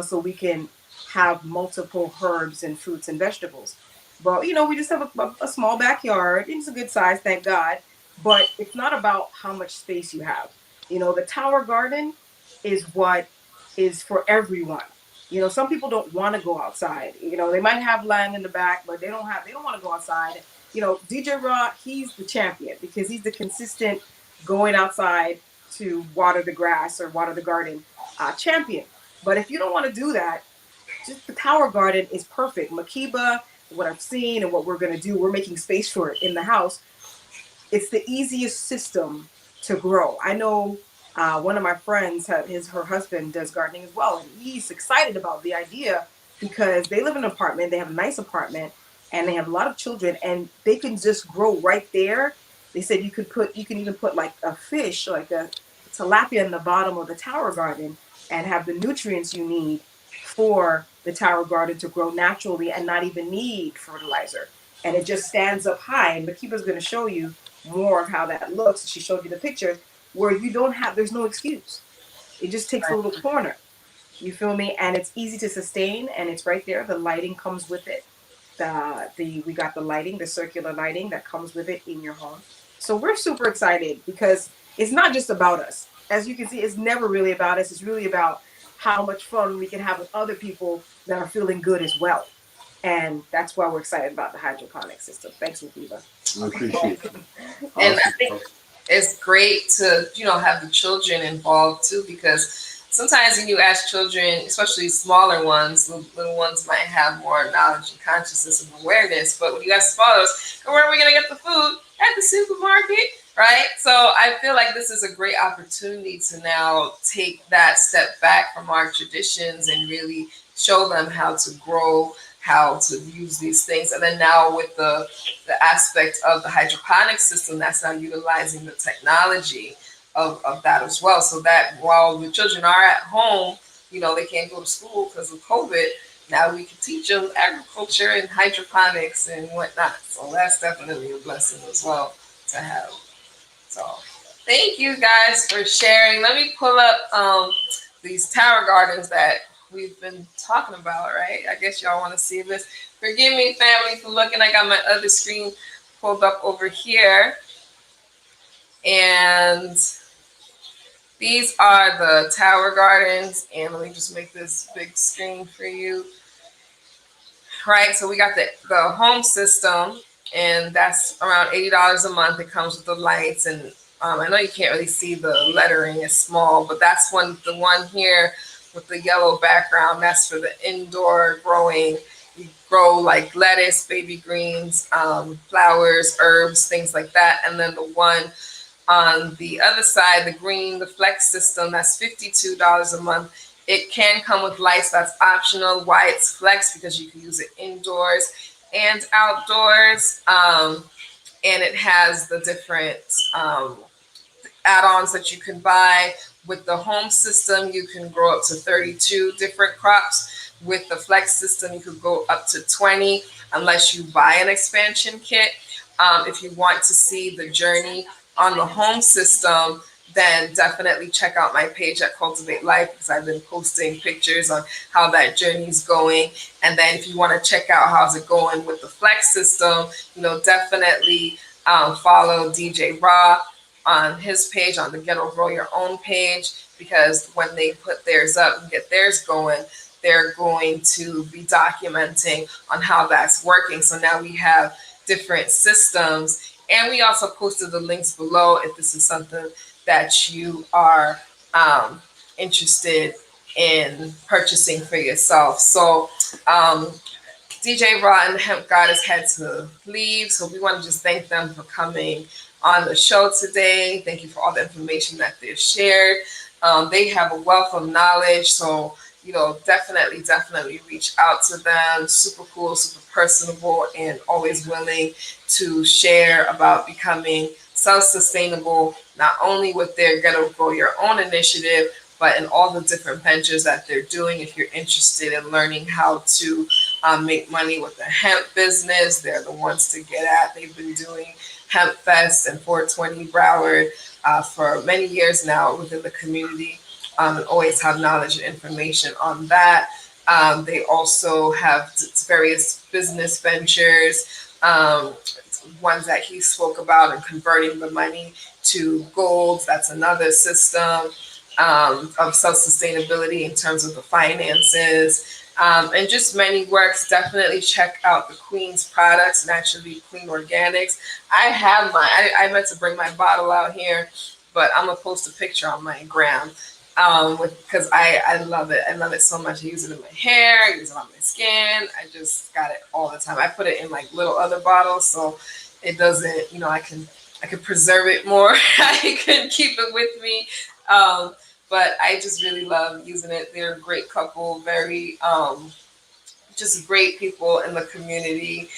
so we can have multiple herbs and fruits and vegetables. But, we just have a small backyard. It's a good size, thank God. But it's not about how much space you have. The tower garden is what is for everyone. Some people don't want to go outside. They might have land in the back, but they don't want to go outside. DJ Raw, he's the champion because he's the consistent going outside to water the grass or water the garden champion. But if you don't want to do that, just the tower garden is perfect. Najeebah, what I've seen and what we're going to do, we're making space for it in the house. It's the easiest system to grow. I know one of my friends, her husband does gardening as well, and he's excited about the idea because they live in an apartment, they have a nice apartment, and they have a lot of children, and they can just grow right there. They said you can even put like a fish, like a tilapia in the bottom of the tower garden and have the nutrients you need for the tower garden to grow naturally and not even need fertilizer. And it just stands up high. And Nakeebah's going to show you more of how that looks. She showed you the pictures where there's no excuse. It just takes a little corner. You feel me? And it's easy to sustain, and it's right there. The lighting comes with it. We got the lighting, the circular lighting that comes with it in your home. So we're super excited because it's not just about us. As you can see, it's never really about us. It's really about how much fun we can have with other people that are feeling good as well. And that's why we're excited about the hydroponic system. Thanks, Najeebah. I appreciate it. And I think it's great to, have the children involved too, because sometimes when you ask children, especially smaller ones, little ones might have more knowledge and consciousness and awareness. But when you ask smaller ones, where are we going to get the food? At the supermarket, right? So I feel like this is a great opportunity to now take that step back from our traditions and really show them how to grow, how to use these things. And then now with the aspect of the hydroponic system, that's now utilizing the technology of that as well. So that while the children are at home, they can't go to school because of COVID, now we can teach them agriculture and hydroponics and whatnot. So that's definitely a blessing as well to have. So thank you guys for sharing. Let me pull up these tower gardens that we've been talking about, right? I guess y'all want to see this. Forgive me, family, for looking. I got my other screen pulled up over here. And these are the tower gardens. And let me just make this big screen for you. Right, so we got the home system, and that's around $80 a month. It comes with the lights, and I know you can't really see the lettering, it's small, but that's the one here with the yellow background. That's for the indoor growing. You grow like lettuce, baby greens, flowers, herbs, things like that. And then the one on the other side, the green, the flex system, that's $52 a month. It can come with lights. That's optional. Why it's flex, because you can use it indoors and outdoors. And it has the different add-ons that you can buy. With the home system, you can grow up to 32 different crops. With the flex system, you could go up to 20 unless you buy an expansion kit. If you want to see the journey on the home system, then definitely check out my page at Cultivate Life, because I've been posting pictures on how that journey is going. And then if you want to check out how's it going with the flex system, definitely follow DJ Raw on his page, on the Ghetto Grow Your Own page, because when they put theirs up and get theirs going, they're going to be documenting on how that's working. So now we have different systems, and we also posted the links below if this is something that you are interested in purchasing for yourself. So DJ Raw and the Hemp Goddess had to leave, so we want to just thank them for coming on the show today. Thank you for all the information that they've shared. They have a wealth of knowledge, so definitely reach out to them. Super cool, super personable, and always willing to share about becoming self-sustainable, not only with their Ghetto Grow Your Own initiative, but in all the different ventures that they're doing. If you're interested in learning how to make money with the hemp business, they're the ones to get at. They've been doing Hemp Fest and 420 Broward for many years now within the community, and always have knowledge and information on that. They also have various business ventures, ones that he spoke about, and converting the money to gold. That's another system of self-sustainability in terms of the finances. And just many works. Definitely check out the Queen's products, Naturally Clean Organics. I have mine. I meant to bring my bottle out here, but I'm gonna post a picture on my gram because I love it. I love it so much. I use it in my hair. I use it on my skin. I just got it all the time. I put it in like little other bottles, so it doesn't. I can preserve it more. I can keep it with me. But I just really love using it. They're a great couple, very just great people in the community.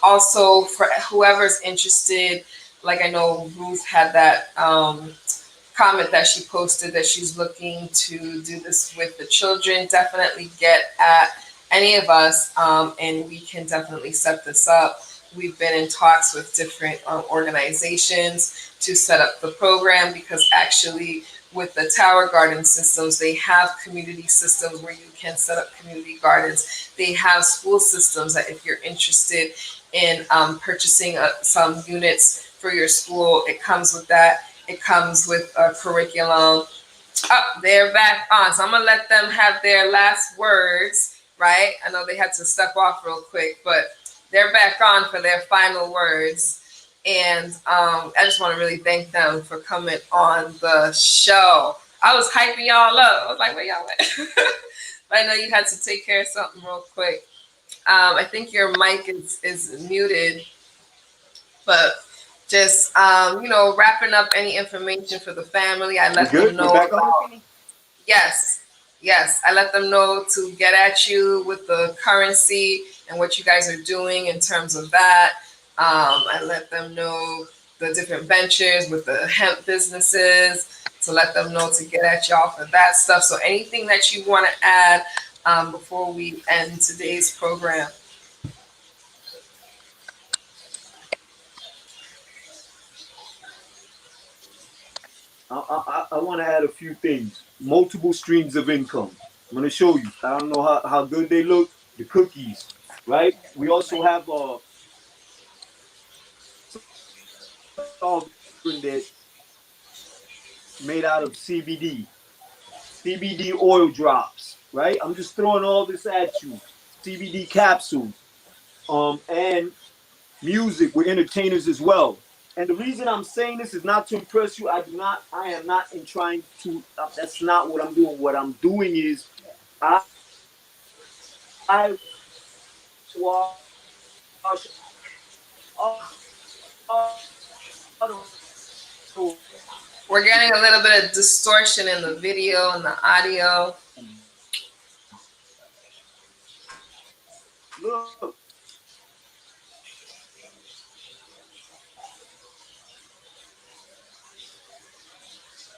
Also, for whoever's interested, like I know Ruth had that comment that she posted that she's looking to do this with the children. Definitely get at any of us, and we can definitely set this up. We've been in talks with different organizations to set up the program, because actually with the Tower Garden systems, they have community systems where you can set up community gardens. They have school systems that if you're interested in purchasing some units for your school, it comes with that. It comes with a curriculum. Oh, they're back on. So I'm going to let them have their last words, right? I know they had to step off real quick, but they're back on for their final words. And I just want to really thank them for coming on the show. I was hyping y'all up. I was like, where y'all at? But I know you had to take care of something real quick. I think your mic is muted, but just, wrapping up any information for the family. I let them know about, yes, I let them know to get at you with the currency and what you guys are doing in terms of that. I let them know the different ventures with the hemp businesses, to let them know to get at y'all for that stuff. So anything that you want to add before we end today's program? I want to add a few things. Multiple streams of income. I'm going to show you. I don't know how good they look. The cookies, right? We also have that made out of CBD oil drops, right? I'm just throwing all this at you. CBD capsules, and music. We're entertainers as well. And the reason I'm saying this is not to impress you. I am not in trying to. That's not what I'm doing. What I'm doing is, I wash auto We're getting a little bit of distortion in the video and the audio. Look,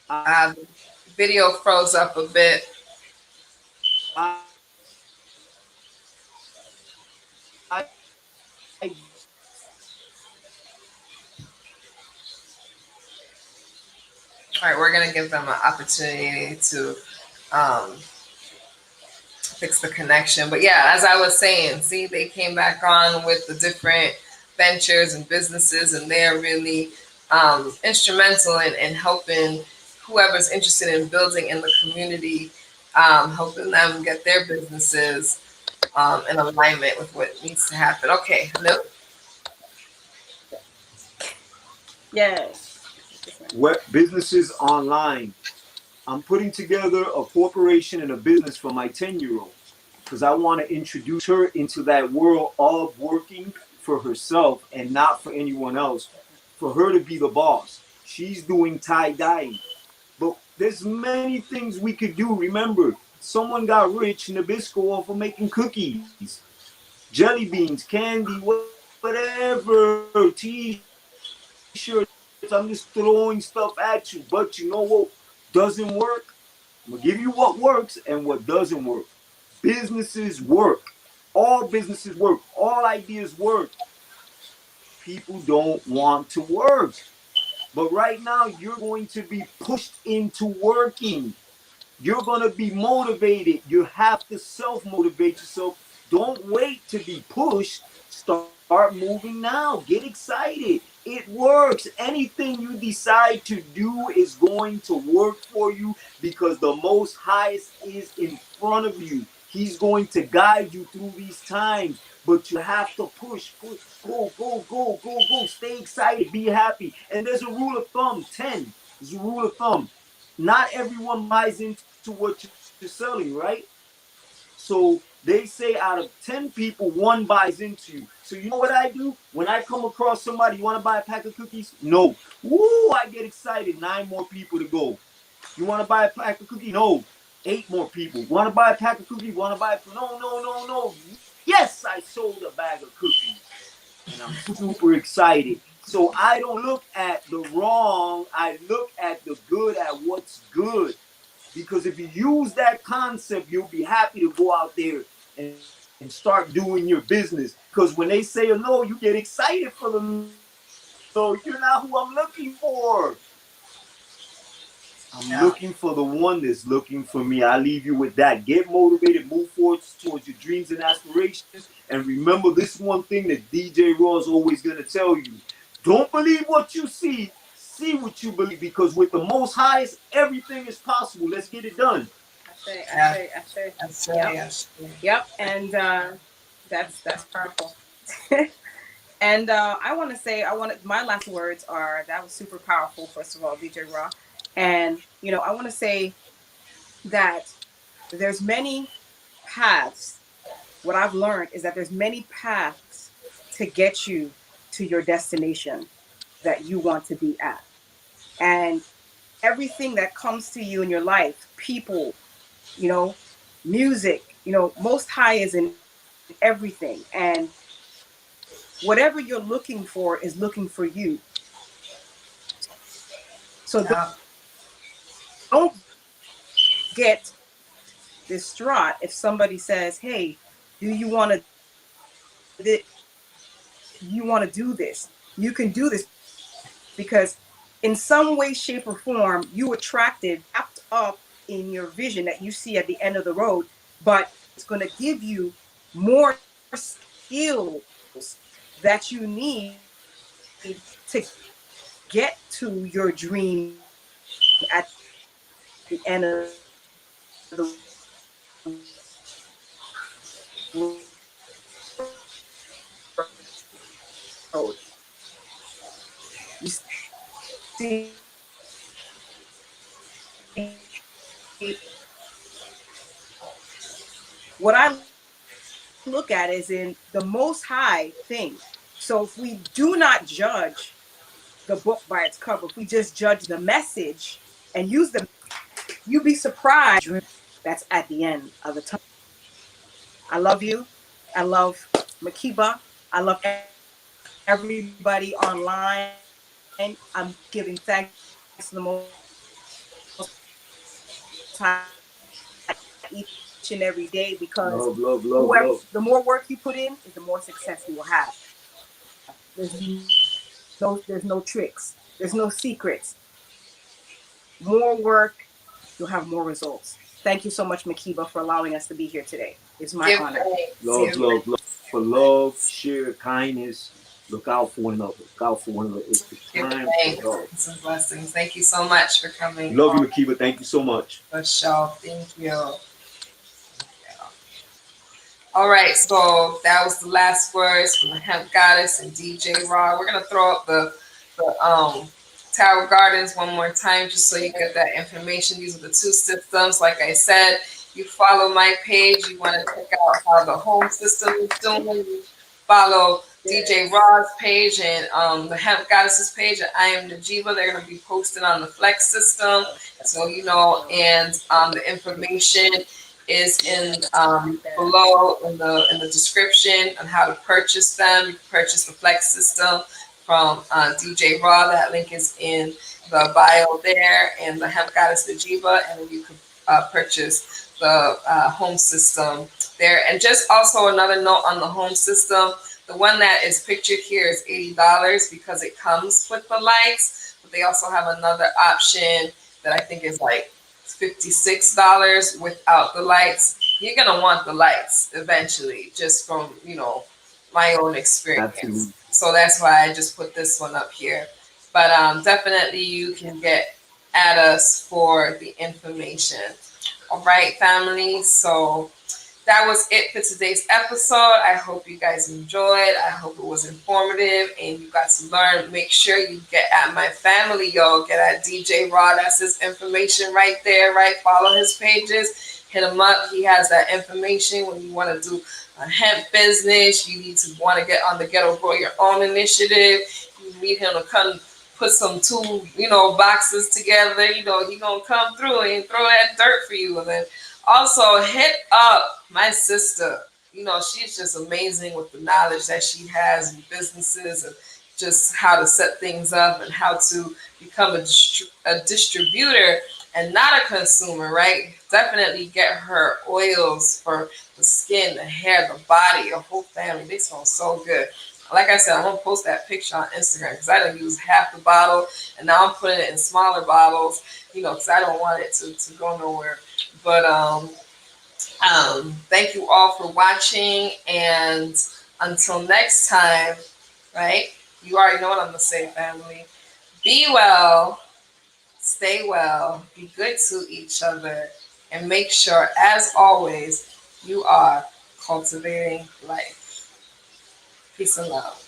The video froze up a bit. I All right, we're gonna give them an opportunity to fix the connection. But yeah, as I was saying, see, they came back on with the different ventures and businesses, and they're really instrumental in helping whoever's interested in building in the community, helping them get their businesses in alignment with what needs to happen. Okay, hello. Yes. businesses online. I'm putting together a corporation and a business for my 10-year-old because I want to introduce her into that world of working for herself and not for anyone else, for her to be the boss. She's doing tie-dyeing. But there's many things we could do. Remember, someone got rich in Nabisco off of making cookies, jelly beans, candy, whatever, t-shirts. I'm just throwing stuff at you. But you know what doesn't work? I'm gonna give you what works and what doesn't work. Businesses work. All businesses work. All ideas work. People don't want to work. But right now, you're going to be pushed into working. You're going to be motivated. You have to self motivate yourself. Don't wait to be pushed. Start moving now. Get excited. It works. Anything you decide to do is going to work for you because the Most Highest is in front of you. He's going to guide you through these times, but you have to push, push, go, go, go, go, go. Stay excited, be happy. And there's a rule of thumb 10. There's a rule of thumb. Not everyone buys into what you're selling, right? So they say out of 10 people, one buys into you. So you know what I do? When I come across somebody, you want to buy a pack of cookies? No. Woo, I get excited. 9 more people to go. You want to buy a pack of cookies? No. 8 more people. Want to buy a pack of cookies? Want to buy? No, no, no, no. Yes, I sold a bag of cookies. And I'm super excited. So I don't look at the wrong. I look at the good, at what's good. Because if you use that concept, you'll be happy to go out there and start doing your business. Because when they say a no, you get excited for the no. You're not who I'm looking for. I'm looking Yeah. for the one that's looking for me. I leave you with that. Get motivated, move forward towards your dreams and aspirations. And remember this one thing that DJ Raw is always going to tell you. Don't believe what you see what you believe. Because with the Most Highest, everything is possible. Let's get it done. Yeah. I say. That's Yep. yes. Yep. And that's powerful. And I want to say, my last words are that was super powerful. First of all, DJ Raw, and I want to say that there's many paths. What I've learned is that there's many paths to get you to your destination that you want to be at, and everything that comes to you in your life, people, you know, music, Most High is in everything, and whatever you're looking for is looking for you. So Yeah. don't get distraught if somebody says, "Hey, do you want to do this? You can do this," because in some way, shape, or form, you attracted wrapped up in your vision that you see at the end of the road, but it's going to give you more skills that you need to get to your dream at the end of the road. What I look at is in the Most High thing. So if we do not judge the book by its cover. If we just judge the message and use the, you'd be surprised that's at the end of the tunnel. I love you. I love Najeebah. I love everybody online. I'm giving thanks to the Most High each and every day because whoever, the more work you put in, is the more success you will have. Love, love, love, love. There's no tricks. There's no secrets. More work, you'll have more results. Thank you so much, Najeebah, for allowing us to be here today. It's my Give honor. thanks. Love, Give love, love. thanks. For love, share kindness. Look out for one another. Look out for one another. It's the Give time thanks. for love. Some blessings. Thank you so much for coming Love you, on Najeebah. Thank you so much. the show. Thank you. All right, so that was the last words from the Hemp Goddess and DJ Raw. We're gonna throw up the Tower Gardens one more time just so you get that information. These are the two systems. Like I said, you follow my page. You want to check out how the home system is doing. You follow DJ Raw's page and the Hemp Goddess's page. And I am Najeebah. They're gonna be posted on the Flex system, so you know, and the information is in below in the description on how to purchase them. You can purchase the Flex system from DJ Raw. That link is in the bio there, and the Hemp Goddess Najeebah, and then you can purchase the home system there. And just also another note on the home system: the one that is pictured here is $80 because it comes with the lights, but they also have another option that I think is like $56 without the lights. You're gonna want the lights eventually, just from my own experience. Absolutely. So that's why I just put this one up here. But definitely you can get at us for the information. All right, family. So that was it for today's episode. I hope you guys enjoyed. I hope it was informative and you got to learn. Make sure you get at my family, yo. Get at DJ Raw. That's his information right there, right? Follow his pages. Hit him up. He has that information when you want to do a hemp business. You need to want to get on the Ghetto Grow Your Own initiative. You need him to come put some two, boxes together. He gonna come through and throw that dirt for you. And then also hit up my sister. She's just amazing with the knowledge that she has in businesses and just how to set things up and how to become a distributor and not a consumer, right? Definitely get her oils for the skin, the hair, the body, your whole family. They smell so good. Like I said, I'm going to post that picture on Instagram because I didn't use half the bottle and now I'm putting it in smaller bottles, because I don't want it to go nowhere. But thank you all for watching, and until next time, right? You already know what I'm going to say, family. Be well, stay well, be good to each other, and make sure, as always, you are cultivating life. Peace and love.